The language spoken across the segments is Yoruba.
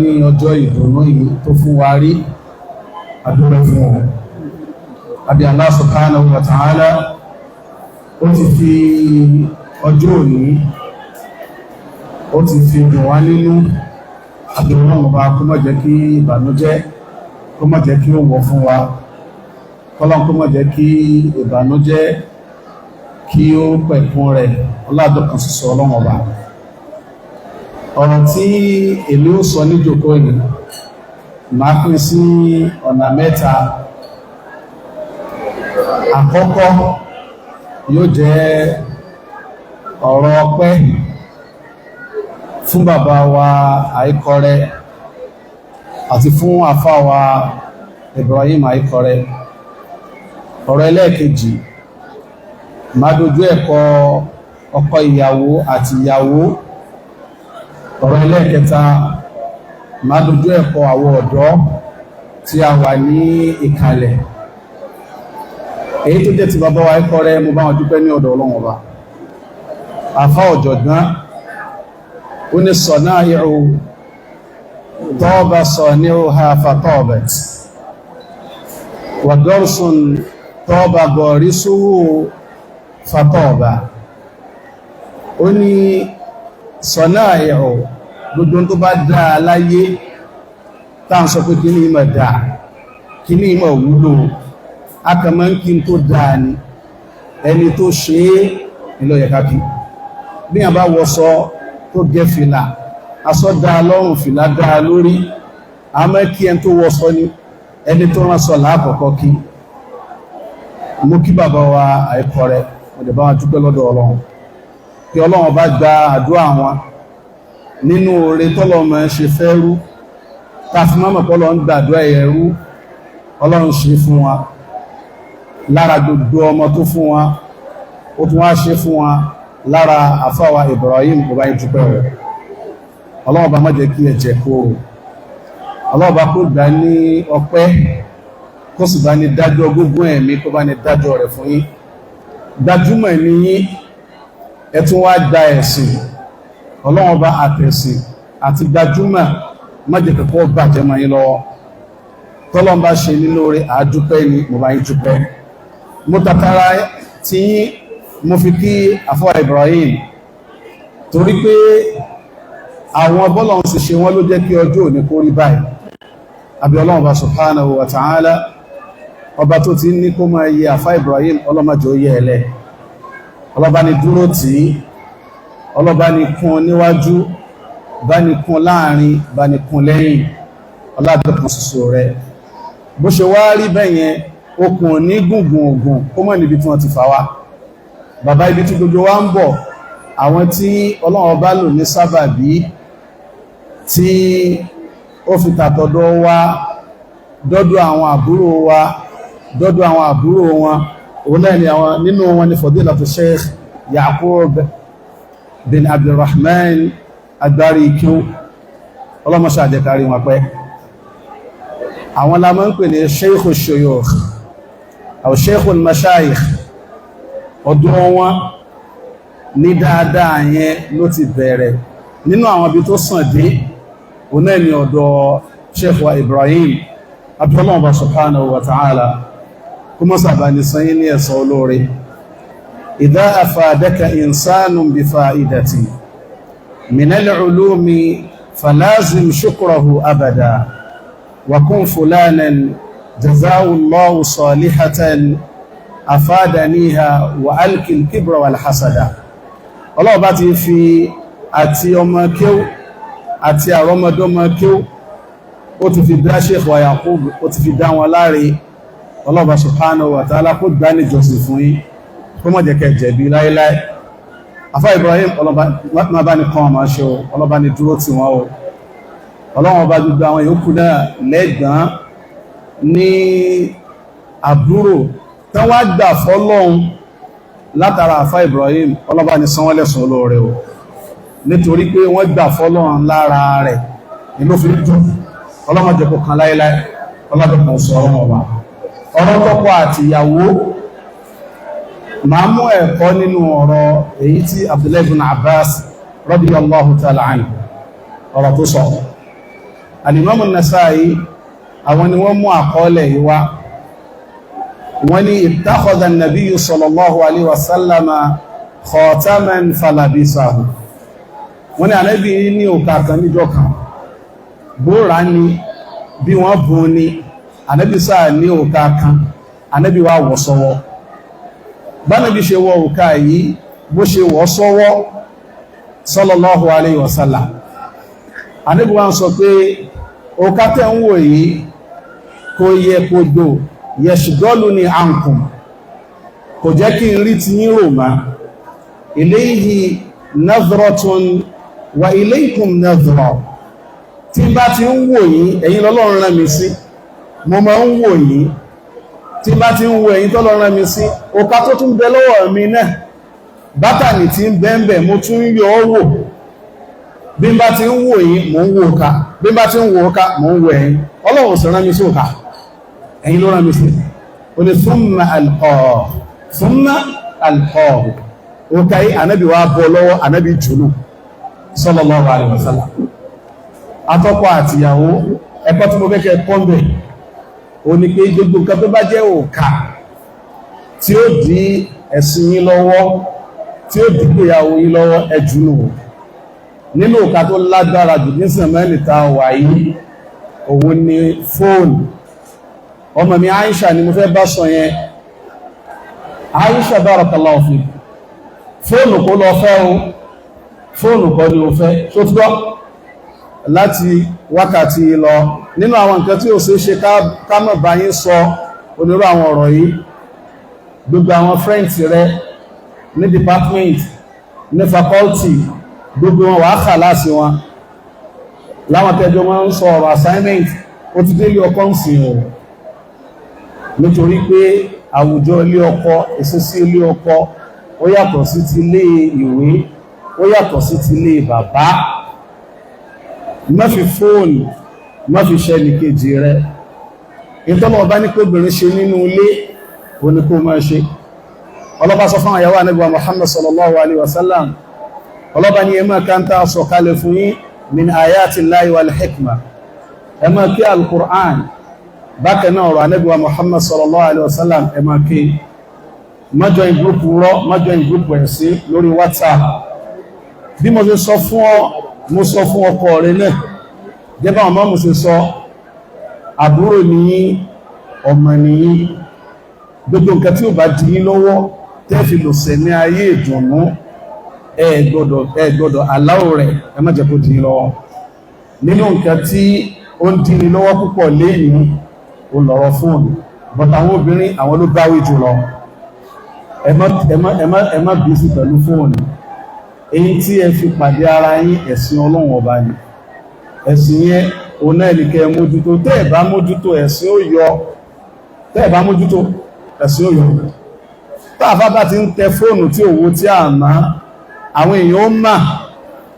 ní ọjọ́ ìdùnnú yìí tó fún wa rí àdúrà fún wọn. Àbí Allah subhanahu wa ta'ala ó ti fi ọjọ́ òní ó ti fi dùn wá nínú. Àbí Ọlọ́run bá kó má jẹ́ kí ìbànújẹ́ kó má jẹ́ kí ó wọ̀ fún wa. Kọ́lọ́run kó má jẹ́ kí ìbànújẹ́ kí ó pẹ̀kún rẹ̀ ọládọ́kan ṣoṣo Ọlọ́run ọba. Ọ̀rọ̀ tí èmi ó sọ ní jókòó yìí máa pín sí ọ̀nà mẹ́ta. Àkọ́kọ́ yóò jẹ́ ọ̀rọ̀ ọpẹ́ fún bàbá wa Àìkọrẹ àti fún àfá wa Ibrahim Àìkọrẹ. Ọ̀rọ̀ ẹlẹ́ẹ̀kejì máa dojú ẹ̀kọ́ ọkọ ìyàwó àti ìyàwó. Ọ̀rọ̀ ẹlẹ́ẹ̀kẹta máa dojú ẹ̀kọ́ àwọn ọ̀dọ́ tí a wà ní ìkàlẹ̀. Èyí tó jẹ́ ti bàbá wa Àìkọrẹ mo bá wọn dúpẹ́ ní ọ̀dọ̀ Ọlọ́run Ọba. Àfá ọ̀jọ̀gbọ́n ó ní sọ̀náìrù tọ́ọ̀bà sọ̀níruha fatọ́ọ̀bẹ̀t wa gọ́rùsùn tọ́ọ̀bà gọ̀rísùwò fatọ́ọ̀bà. Ó ní sọ̀náìrù gbogbo tó bá dáa láyé táà ń sọ pé kí ní ìmọ̀ dáa kí ní ìmọ̀ wúlò akàmọ́ kí n tó dáa ni ẹni tó ṣe é nílò yẹ káàkiri. Bí a bá wọṣọ tó gẹ́ fìlà aṣọ dáa lọ́rùn fìlà dáa lórí àmọ́ kí ẹni tó wọṣọ ní ẹni tó rán sọ láàkọ́kọ́ kí. Mo kí bàbá wa Àìkọrẹ mo dẹ̀ bá wọn dúpẹ́ lọ́dọ̀ Ọlọ́run kí Ọlọ́run bá gba àdúrà wọn nínú oore tọ́lọ́mọ ṣe fẹ́ rú káfí mọ́mọ̀ pọ́lọ́ ń gbàdúrà ẹ̀rú Ọlọ́run ṣe fún wa lára gbogbo ọmọ tó fún wa ó tún wá ṣe fún wa lára àfáwà Ibrahim kò bá ìdúpẹ́ rẹ̀. Ọlọ́run bá má jẹ́ kí ẹ̀jẹ̀ kó Ọlọ́run bá kó gbà ní ọpẹ́ kó sì bá ní dájọ́ gbogbo ẹ̀mí kó bá ní dájọ́ rẹ̀ fún yín. Gbajúmọ̀ ní yín ẹ tún wá gba ẹ̀sìn Ọlọ́run bá àtẹ̀sìn àti gbajúmọ̀ má jẹ́ kẹ́kọ́ bàjẹ́ mọ́ yín lọ́wọ́. Tọ́lọ́run bá ṣe nínú rẹ̀ àdúpẹ́ ni mo bá yín dúpẹ́. Mo tàtàrà tí yín mo fi kí àfáà Ibrahim torí pé àwọn bọ́lọ̀ ń sì ṣe wọ́n ló jẹ́ kí ọjọ́ òní kó rí báyìí. Àbí Ọlọ́run bá subhanahu wa ta'ala ọba tó ti ní kó máa yẹ àfáà Ibrahim ọlọ́mọjọ́ yẹ ẹlẹ́ ọlọ́ba ni dúró tí ọlọ́ba ni kún níwájú bá ní kún láàrin bá ní kún lẹ́yìn ọládọ́kan ṣoṣo rẹ̀. Bó ṣe wá rí bẹ́yẹn okùn ní gùngùn ògùn kó mọ̀ níbi tí wọ́n ti fà wá. Bàbá ibi tí gbogbo wa ń bọ̀ àwọn tí Ọlọ́run bá lò ní sábàbí tí ó fi tàtọ̀dọ̀ wa dọ́dọ̀ àwọn àbúrò wa dọ́dọ̀ àwọn àbúrò wọn òun náà ni àwọn nínú wọn ni Fadilatu Shaykh Yaqub bin Abdurrahman agbárí ikú ọlọ́mọṣà àjẹkárí wọn pẹ́. Àwọn la máa ń pè ní Shaykh Shuyukh aw Shaykh al-Mashayikh. Ọdún wọn ní dáadáa yẹn ló ti bẹ̀rẹ̀ nínú àwọn ibi tó sàn dé òun náà ni ọ̀dọ̀ Sheikh wa Ibrahim Abdullah subhanahu wa ta'ala kó mọ́ sàbà ní sanyí ní ẹ̀sọ́ olóore. Idha afadaka insanun bi fa'idati min al-ulumi falazim shukrahu abada wa kun fulanan jazahu Allahu salihatan afadaniha wa alkil kibra wal hasada. Ọlọ́run bá ti fi àti ọmọ kéw àti àrọmọdọ́mọ kéw ó ti fi dá Sheikh wa Yaqub ó ti fi dá wọn láre. Ọlọ́run subhanahu wa ta'ala kó gbá ní jọsìn fún yín kó mọ́ jẹ́ kẹ́ jẹ̀bi láíláí. Àfá Ibrahim Ọlọ́run bá ní kan ọmọ ṣe o Ọlọ́run bá ní dúró tì wọ́n o Ọlọ́run bá gbogbo àwọn yòókù náà lẹ́gbọ́n ní àbúrò tán wá gbà fọ́lọ́run látara àfá Ibrahim Ọlọ́run bá ní san wọ́n lẹ́san olóore o nítorí pé wọ́n gbà fọ́lọ́run lára rẹ̀ inú fi dùn. Ọlọ́run jẹ́ kó kan láíláí Ọlọ́run kan sọ ọ̀rọ̀ ọba ọ̀rọ̀ tọ́kọ àti ìyàwó. Màá mú ẹ̀kọ́ nínú ọ̀rọ̀ èyí tí Abdullahi ibn Abbas radiyallahu ta'ala anhu ọ̀rọ̀ tó sọ. al-Imam an-Nasa'i àwọn ni wọ́n mú àkọọ́lẹ̀ yìí wá wọ́n ní ittakhadha an-nabiyyu sallallahu alaihi wasallam khataman falabisahu wọ́n ní Ànábì ní òkà kan níjọ́ kan bóra ní bí wọ́n bùn ní Ànábì sáà ní òkà kan Ànábì wá wọ̀ sọ́wọ́ bánàbí ṣe wọ òkà yìí bó ṣe wọ̀ sọ́wọ́ sallallahu alaihi wasallam Ànábì wá ń sọ pé òkà tẹ́ ń wò yìí kò yẹ kò dò yẹ̀ṣùgọ́lù ní àǹkùn kò jẹ́ kí n rí ti ní roma ilayhi nadhratun wa ilaykum nadhra tí bá ti ń wò yín ẹ̀yin lọ́lọ́run rán mi sí mo máa ń wò yín tí bá ti ń wò ẹ̀yin tọ́lọ́run rán mi sí òkà tó tún bẹ lọ́wọ́ mi náà bátànì tí ń bẹ́ẹ̀bẹ̀ mo tún yọ ọ́ wò bí bá ti ń wò yín mo ń wò òkà bí bá ti ń wò òkà mo ń wò ẹ̀yin Ọlọ́run sì rán mi sí òkà ẹ̀yin ló rán mi sí o ní thumma alqahu òkà yìí Ànábì wá bọ́ lọ́wọ́ Ànábì jùlọ sallallahu alaihi wasallam atọ́kọ àtìyàwó ẹ̀kọ́ tí mo fẹ́ kẹ́ pọ́ńbẹ̀ o ní pé gbogbo nǹkan tó bá jẹ́ òkà tí ó dí ẹ̀sìn yín lọ́wọ́ tí ó dí ìgbéyàwó yín lọ́wọ́ ẹjùnú nínú òkà tó lágbára jù ní sẹ̀mẹ́lìta wà yìí òun ni fóònù ọmọ mi Aisha ni mo fẹ́ bá sọ yẹn Aisha barakallahu fi fóònù kó lọ fẹ́ o fóònù kọ́ ni o fẹ́ tó tí gbọ́ láti wákàtí lọ nínú àwọn nǹkan tí ó ṣe ká mọ̀ bá yín sọ onírú àwọn ọ̀rọ̀ yìí gbogbo àwọn friends rẹ ní department ní faculty gbogbo wọn wà kàláàsì wọn láwọn tẹjọ wọn ń sọ ọ̀rọ̀ assignment ó ti dé ilé ọkọ ń sìn o nítorí pé àwùjọ ilé ọkọ ìṣesí ilé ọkọ ó yàtọ̀ sí ti ilé ìwé ó yàtọ̀ sí ti ilé bàbá má fi fóònù má fi ṣe ẹnìkejì rẹ ìtọ́lọ̀ bá ní pé obìnrin ṣe nínú ilé ó ní kó máa ṣe ọlọ́bá sọ fún àyàwó Ànábì Muhammad sallallahu alaihi wasallam ọlọ́bá ní ẹmọ́ káńtà sọ kalẹ̀ fún yín min ayati Allahi wal hikma ẹmọ́ kí al-Qur'an bákan náà ọ̀rọ̀ Ànábì Muhammad sallallahu alaihi wasallam ẹmọ́ kí mọ́jọ ìgbùpù rọ́ mọ́jọ ìgbùpù ẹ̀sí lórí WhatsApp bí mo ṣe sọ fún ọ mo sọ fún ọkọ rẹ̀ náà jẹ́bà ọmọ mo ṣe sọ àbúrò ní ọmọ ní gbogbo nǹkan tí ó bá di yín lọ́wọ́ tẹ́fì lò sẹ̀ ní ayé ìdùnnú ẹ gbọ́dọ̀ aláwò rẹ̀ ẹ má jẹ́ kó di yín lọ́wọ́ nínú nǹkan tí ó ń di yín lọ́wọ́ púpọ̀ lẹ́yìn ó lọ́rọ̀ fóònù bọ̀tà àwọn obìnrin àwọn ló báwí jùlọ ẹ má bí sí pẹ̀lú fóònù èyí tí ẹ fi pàdé ara yín ẹ̀sìn Ọlọ́run ọba ni ẹ̀sìn yẹn òun náà ní kẹ́ mójútó tẹ́ ẹ̀ bá mójútó ẹ̀sìn ó yọ tẹ́ ẹ̀ bá mójútó ẹ̀sìn ó yọ táàfá bá ti ń tẹ fóònù tí òwò tí a má àwọn èèyàn ó mà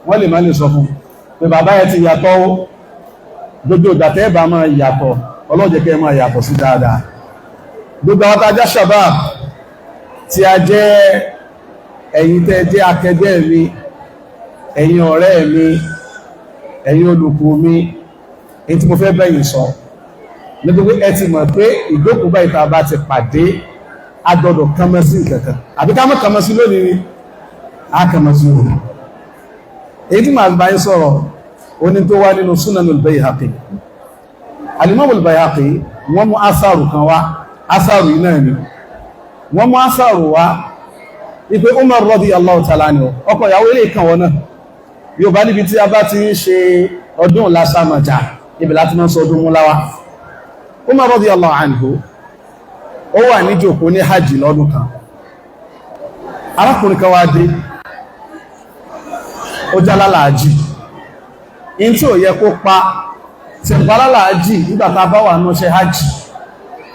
wọ́n lè má lè sọ fún pé bàbá ẹ ti yàtọ̀ ó gbogbo ìgbà tẹ́ ẹ̀ bá máa yàtọ̀ Ọlọ́run jẹ́ kẹ́ ẹ máa yàtọ̀ sí dáadáa gbogbo àwọn tajá shabab tí a jẹ́ ẹ̀yin tẹ́ jẹ́ akẹgbẹ́ mi ẹ̀yin ọ̀rẹ́ mi ẹ̀yin olùkọ́ mi èyí tí mo fẹ́ bẹ́yìn sọ nítorí ẹ ti mọ̀ pé ìjókòó báyìí tá a bá ti pàdé a gbọ́dọ̀ kánmọ́ sí kankan àbí ká mọ́ kánmọ́ sí lónìí ni a kánmọ́ sí òun èyí tí màá bá yín sọ̀rọ̀ oní tó wá nínú Sunanul Bayhaqi Al-Imam Al-Bayhaqi wọ́n mú asáàrù kan wá asáàrù yìí náà ni wọ́n mú asáàrù wá ipe Umar radiyallahu ta'ala anhu ọkọ̀ ìyàwó ilé ìkàn wọn náà yóò bá níbi tí a bá ti ń ṣe ọdún lásàmàjá ibi láti máa ń sọ ọdún múláwá Umar radiyallahu anhu ó wà ní jòkó ní hajj lọ́dún kan arákùnrin kan wá dé ó jálálàájì in tí ò yẹ kó pa tí ń palálàájì nígbàtà bá wà ní ṣe hajj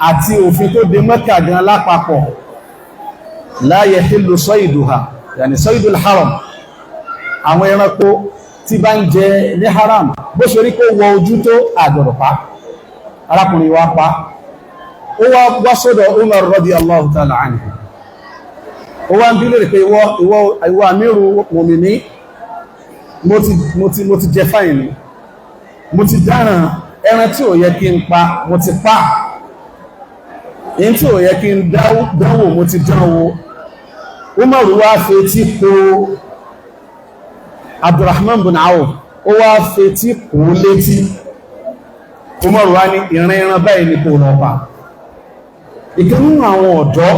àti òfin tó dé Mẹ́kà gan lápapọ̀ la yahillu sayduha yàní saydul haram àwọn ẹranko tí bá ń jẹ ní haram bó ṣe rí kó wọ ojú tó àgbọ̀dọ̀ pa arákùnrin wá pa ó wá sọ́dọ̀ Umar radiyallahu ta'ala anhu ó wá ń bí lè pé ìwọ àmírù mùmìní mo ti jẹ fáìn ní mo ti dáràn ẹran tí ò yẹ kí n pa mo ti pa èyí tí ò yẹ kí n dánwò mo ti dánwò. Umaru wá fetí kó Abdurrahman bin Awf ó wá fetí kó létí. Umaru wá ní ìran báyìí ní kò lọ pa. Ìkan nínú àwọn ọ̀dọ́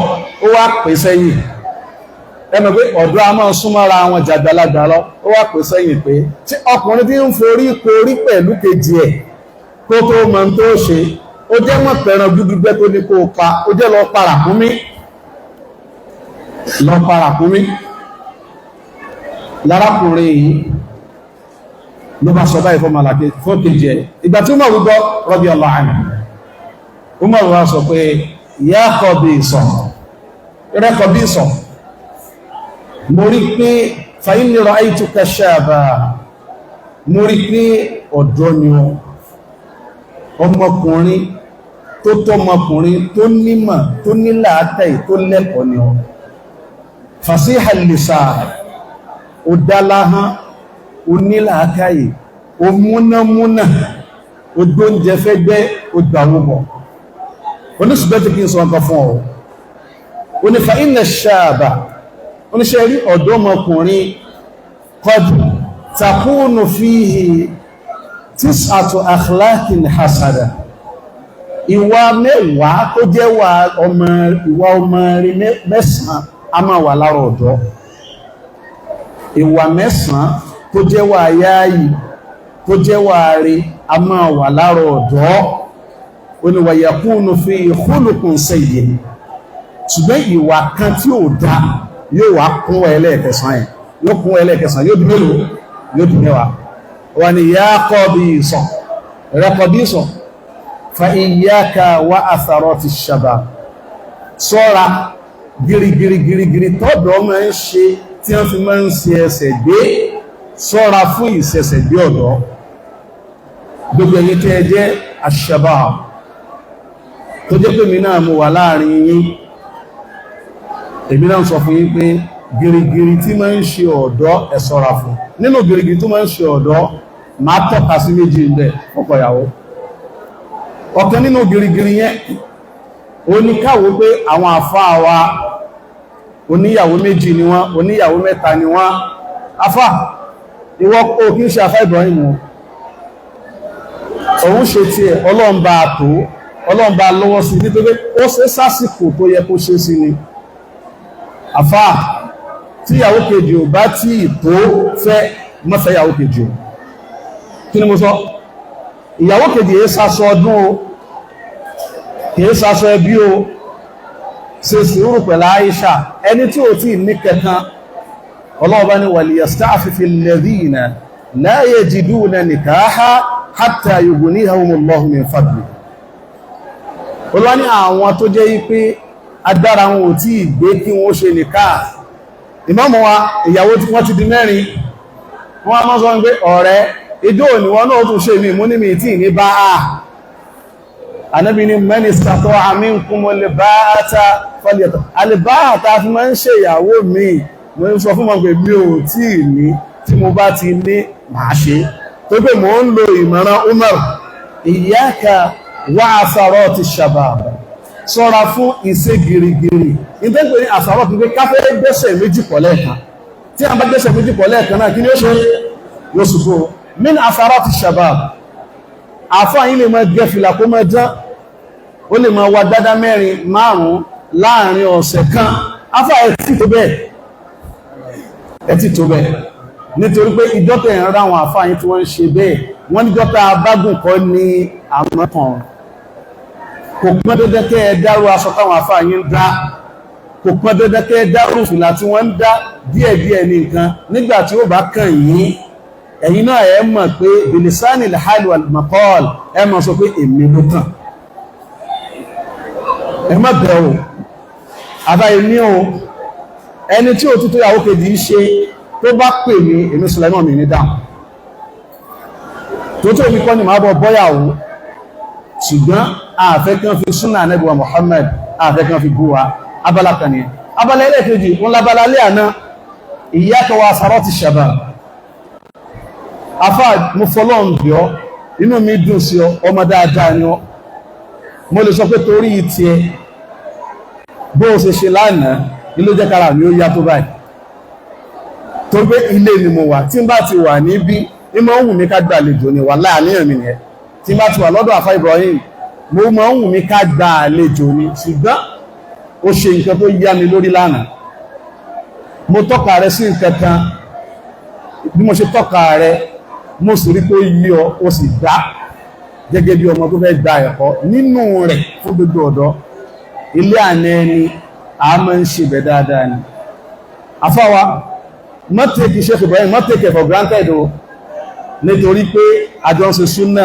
ó wá pè sẹ́yìn, ẹnu pé ọ̀dọ́ a máa súnmọ́ra àwọn jàgbàlagbà lọ, ó wá pè sẹ́yìn pé tí ọkùnrin tí ń forí korí pẹ̀lú kejì ẹ̀ kó tó mọ̀ tó ṣe, ó jẹ́ mọ̀ pẹ̀ràn gbígbẹ́ tó ní kó pa, ó jẹ́ lọ paràkúnmí lárákùnrin yìí ló bá sọ báyìí fún kejì ẹ̀. Ìgbà tí Umar gbọ́ radiyallahu anhu, Umar wá sọ pé ya Qabisa, rẹ̀ Qabisa, mo rí pé fa inni ra'aytuka shaba, mo rí pé ọ̀dọ́ ni ọmọkùnrin tó tọ́mọkùnrin tó nímọ̀ tó nílàátẹ̀ tó lẹ́kọ̀ọ́ ni fasihal lisan, ó dáláhán, ó nílàákàyè, ó múnámúnà, ó gbóúnjẹ fẹ́ gbẹ́, ó gbàwọ́bọ̀. Oníṣùgbẹ́ tí kí n sọ nǹkan fún ọ, ó ní fa inna shaba, oníṣẹ́ rí ọ̀dọ́mọkùnrin qad takunu fihi tis'atu akhlaqin hasada, ìwà mẹ́wàá tó jẹ́ ìwà ọmọ rí mẹ́sàn-án a máa wà lára ọ̀dọ́. Ìwà mẹ́sàn-án tó jẹ́ wà yáyì tó jẹ́ wà rí a máa wà lára ọ̀dọ́. Ó ní wa yakunu fihi khuluqun sayyi, ṣùgbọ́n ìwà kan tí ó dá yóò wá kún ẹlẹ́ẹ̀kẹsàn yẹn, yóò kún ẹlẹ́ẹ̀kẹsàn, yóò di mélòó? Yóò di mẹ́wàá. Wà ní ya Qabisa, rẹ̀ Qabisa, fa iyyaka wa atharati shabab, sọ́ra gírígírígírí tọ́dọ̀ máa ń ṣe tí wọ́n fi máa ń ṣe ẹsẹ̀ gbé, sọ́ra fún ìṣẹ̀ṣẹ̀ gbé ọ̀dọ́. Gbogbo ẹ̀yin tẹ́ jẹ́ ash-shabab tó jẹ́ pé mi náà mo wà láàrin yín, èmi náà sọ fún yín pé gírígírí tí máa ń ṣe ọ̀dọ́ ẹ ṣọ́ra fún. Nínú gírígírí tó máa ń ṣe ọ̀dọ́ máa tọ́ka sí méjì ńbẹ̀ ọkọ ìyàwó. Ọ̀kan nínú gírígírí yẹn ó ní káwó pé àwọn àfáà wa oníyàwó méjì ni wọ́n, oníyàwó mẹ́ta ni wọ́n. Afá ìwọ o kí ń ṣe afá Ibrahim òun ṣe tí ẹ̀ ọlọ́mbà tó, ọlọ́mbà lọ́wọ́ sí nítorí ó ṣe sásìkò tó yẹ kó ṣe sí ni. Àfá tí ìyàwó kejì ò bá tí tó fẹ́ mọ́fẹ́ ìyàwó kejì ò. Kí ni mo sọ? Ìyàwó kejì yẹ sásọ ọdún o, kìí sásọ ẹbí o, ṣe sùúrù pẹ̀lú Aisha, ẹni tí ó tí ní kẹta. Ọlọ́ọ̀bá ni waliyasta'fifi alladhina la yajiduna nikaha hatta yughniyahumullahu min fadli. Olúwa ní àwọn tó jẹ́ wípé agbára wọn ò tí ìgbé kí wọ́n ṣe nìkáà. Ìmáàmù wa ìyàwó tí wọ́n ti di mẹ́rin, wọ́n a máa sọ pé ọ̀rẹ́ ijó òní wọn náà tún ṣe mú ní mi tí ní bá a. Ànábì ní man istata'a minkumul ba'ata falyata. Al-ba'ata fi máa ń ṣe ìyàwó mi, mo ń sọ fún wọn pé mi ò tí ní, tí mo bá ti ní màá ṣe. Tó pé mò ń lo ìmọ̀ràn Umar, iyyaka wa atharati shabab, ṣọ́ra fún ìṣe gírígírí. Ìtẹ́gbẹ̀ ní àsàrọ̀ tí pé káfẹ́ gbẹ́sẹ̀ méjì pọ̀ lẹ́ẹ̀kan, tí a bá gbẹ́sẹ̀ méjì pọ̀ lẹ́ẹ̀kan náà kí ni ó ṣe? Yóò ṣùgbọ́ min atharati shabab. Àfáà yìí lè máa gẹ́ fìlà kó máa dán, ó lè máa wà dádá mẹ́rin márùn-ún láàrin ọ̀sẹ̀ kan. Àfáà ẹ̀tí tó bẹ́ẹ̀, ẹ̀tí tó bẹ́ẹ̀, nítorí pé ìjọ́tẹ̀ ń ráwọn àfáà yìí tí wọ́n ń ṣe bẹ́ẹ̀, wọ́n ní jọ́tẹ̀ abágùn kọ́ ní àmọ́kàn. Kò pọ́n dandan kẹ́ ẹ dárú aṣọ táwọn àfáà yìí ń dá, kò pọ́n dandan kẹ́ ẹ dárú fìlà tí wọ́n ń dá díẹ̀díẹ̀ ní nǹkan. Nígbà tí ó bá kàn yín, ẹ̀yin náà ẹ mọ̀ pé bilisani al-hal wal maqal, ẹ mọ̀ sọ pé èmi ló kàn. Ẹ má bẹ̀ o, àbá èmi o, ẹni tí ó tútù ìyàwó kejì ṣe tó bá pè mí, èmi Sulayman mi ní dáhùn. Tó tó mi kọ́ ni máa bọ̀ bọ́yàwó, ṣùgbọ́n àfẹ́ kan fi súnà Ànábì wa Muhammad, àfẹ́ kan fi bú wa. Abala kan ni abala ẹlẹ́kejì, wọ́n lábala lé àná, iyyaka wa atharati shabab. Afá mo fọlọ́n bí ọ́, inú mi dùn sí ọ, ọmọ dáadáa ni ọ, mo lè sọ pé torí ìtì ẹ bó o ṣe ṣe lánàá ilé jẹ́ kára mi ó yá tó báyìí, tó gbé ilé ni mo wà, tí n bá ti wà níbí ní mọ́ ń wù mí ká gba àlejò ni wà láàníyàn mi nìyẹn, tí n bá ti wà lọ́dọ̀ àfá Ibrahim mo mọ́ ń wù mí ká gba àlejò ni, ṣùgbọ́n ó ṣe nǹkan tó yá mi lórí lánàá, mo tọ́ka rẹ sí nǹkan kan, bí mo ṣe tọ́ka rẹ mo sì rí pé yí ọ, ó sì dá gẹ́gẹ́ bí ọmọ tó fẹ́ gba ẹ̀kọ́ nínú rẹ̀ fún gbogbo ọ̀dọ́. Ilé àná ẹni a máa ń ṣe bẹ̀ dáadáa ni. Afáwa má take Shaykh Ibrahim, má take it for granted o, nítorí pé àjọ ń ṣe súnnà,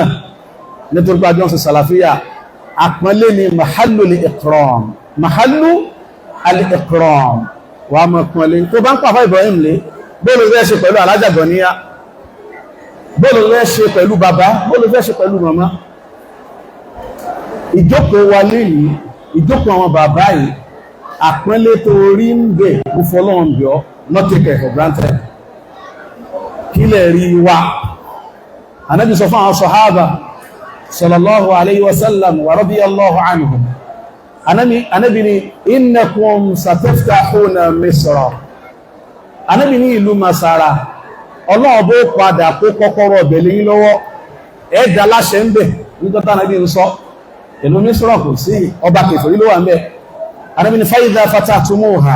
nítorí pé àjọ ń ṣe sàlàfíà, àpọ́nlé ni mahallu al-ikram, mahallu al-ikram, wà mọ̀ pọ́nlé. Tó bá ń pàfá Ibrahim lé, bóòlù rẹ̀ ṣe pẹ̀lú alájàgbọ̀ níyà, bóòlù rẹ̀ ṣe pẹ̀lú bàbá, bóòlù rẹ̀ ṣe pẹ̀lú màmá. Ìjókòó wa léyìí, ìjókòó àwọn bàbá yìí, àpọ́nlé tó rí ń bẹ̀ kú fọ́lọ́run bí ọ́, not take it for granted. Kí lè rí wa? Ànábì sọ fún àwọn sàhábà sallallahu alayhi wa sallam wa radiyallahu anhum. Ànábì ní innakum sataftahuna Misra. Ànábì ní ìlú Masara, Ọlọ́run bó padà kó kọ́kọ́rọ́ ọbẹ̀ lé yín lọ́wọ́, ẹ̀dà láṣẹ ń bẹ̀ nígbàtà Ànábì ń sọ. Ìlú Misra kò sí ọba kèfèrí ló wà ń bẹ̀. Ànábì ní fa idha fatahtumuha.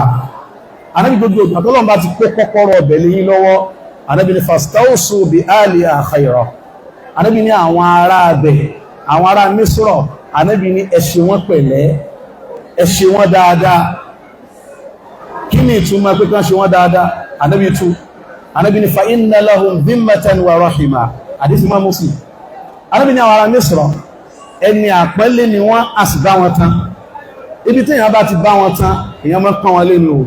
Ànábì gbogbo àtọ́lọ́run bá ti kó kọ́kọ́rọ́ ọbẹ̀ lé yín lọ́wọ́, Ànábì ní fastawsu bi ahliha khayra. Ànábì ní àwọn ará abẹ̀, àwọn ará Misra, Ànábì ní ẹ ṣe wọ́n pẹ̀lẹ́, ẹ ṣe wọ́n dáadáa. Kí ni ìtumọ̀ pé kán ṣe wọ́n dáadáa? Ànábì ní fa inna lahum dhimmatan wa rahima. Àdísì máa Muslim. Ànábì ní àwọn ará Misra, ẹni àpẹ́lẹ́ ni wọ́n a sì bá wọn tán. Ibi tí èèyàn bá ti bá wọn tán, èèyàn máa pọ́n wọn lé nù.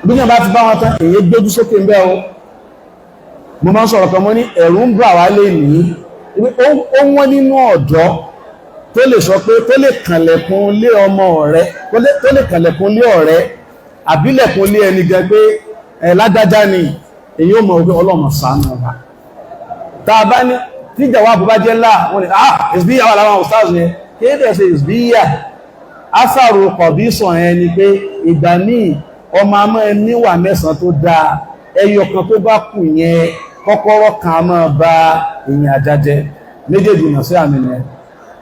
Ibi tí èèyàn bá ti bá wọn tán, èèyàn gbójú sókè ń bẹ́ o. Mo máa ń sọ̀rọ̀ kan mọ́ ní ẹ̀rù ń bà wá lé ní. Ó wọ́n nínú ọ̀dọ́ tó lè sọ pé tó lè kànlẹ̀kùn lé ọmọ ọ̀rẹ́, tó lè kànlẹ̀kùn lé ọ̀rẹ́, àbílẹ̀kùn lé ẹni gan pé lágbájá ni, èyí ó mọ̀ pé Ọlọ́run ṣàánú ọba. Tá a bá ní tí jàwábù bá jẹ́ láà, wọ́n ni ìsbíyà wà láwọn ustaz ni, kéèdè ṣe ìsbíyà, afárò kọ̀bí sọ ẹ̀ ni pé ìgbà míì ọmọ amọ́ níwà mẹ́sàn tó dáa, ẹyọ kan tó bá kù yẹn kọ́kọ́rọ́ kan máa bá èèyàn àjájẹ. Méjèèjì nà sí àmì nìyẹn.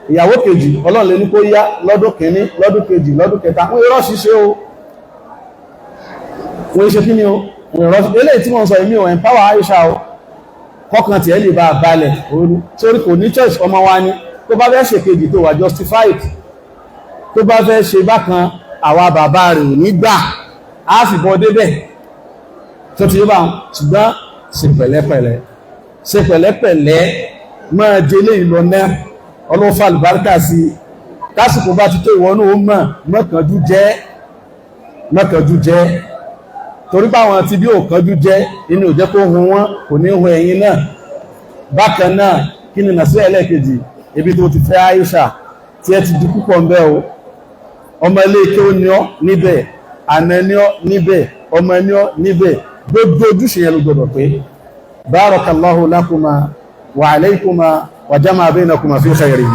Ìyàwó kejì Ọlọ́run lè ní kó yá lọ́dún kìíní, lọ́dún kejì, lọ́dún kẹta, wọ́n irọ́ ṣiṣẹ́ o, wọ́n ṣe kí ni o, wọ́n irọ́ ṣiṣẹ́. Eléyìí tí wọ́n sọ èmi ò empower Aisha o, kọ́kàn tí ẹ lè bá balẹ̀ orí, sórí kò ní church ọmọ wa ní, tó bá fẹ́ ṣe kejì tó wà justified, tó bá fẹ́ ṣe bákan àwa bàbá rẹ̀ ò ní gbà, á sì bọ́ débẹ̀ tó ti bá wọn. Ṣùgbọ́n ṣe pẹ̀lẹ́pẹ̀lẹ́, ṣe pẹ̀lẹ́pẹ̀lẹ́, máa jẹlé ìlọ náà, ọlọ́fà àlùbáríkà sí kásìkò bá ti tó ìwọ̀nú ó mọ̀, mọ́kànjú jẹ́, torí báwọn ti bí òkànjú jẹ́ inú ò jẹ́ kó hun wọn, kò ní hun ẹ̀yin náà. Bákan náà, kí ni nàṣẹ́ ẹlẹ́ẹ̀kejì, ibi tó ti fẹ́ Aisha tí ẹ ti di púpọ̀ ń bẹ́ o, ọmọ ilé ike ó ní ọ́ níbẹ̀, àna ní ọ́ níbẹ̀, ọmọ ní ọ́ níbẹ̀, gbogbo ojúṣe yẹn ló gbọdọ̀ pé. Barakallahu lakuma wa alaykuma wa jama'a baynakuma fi khairin.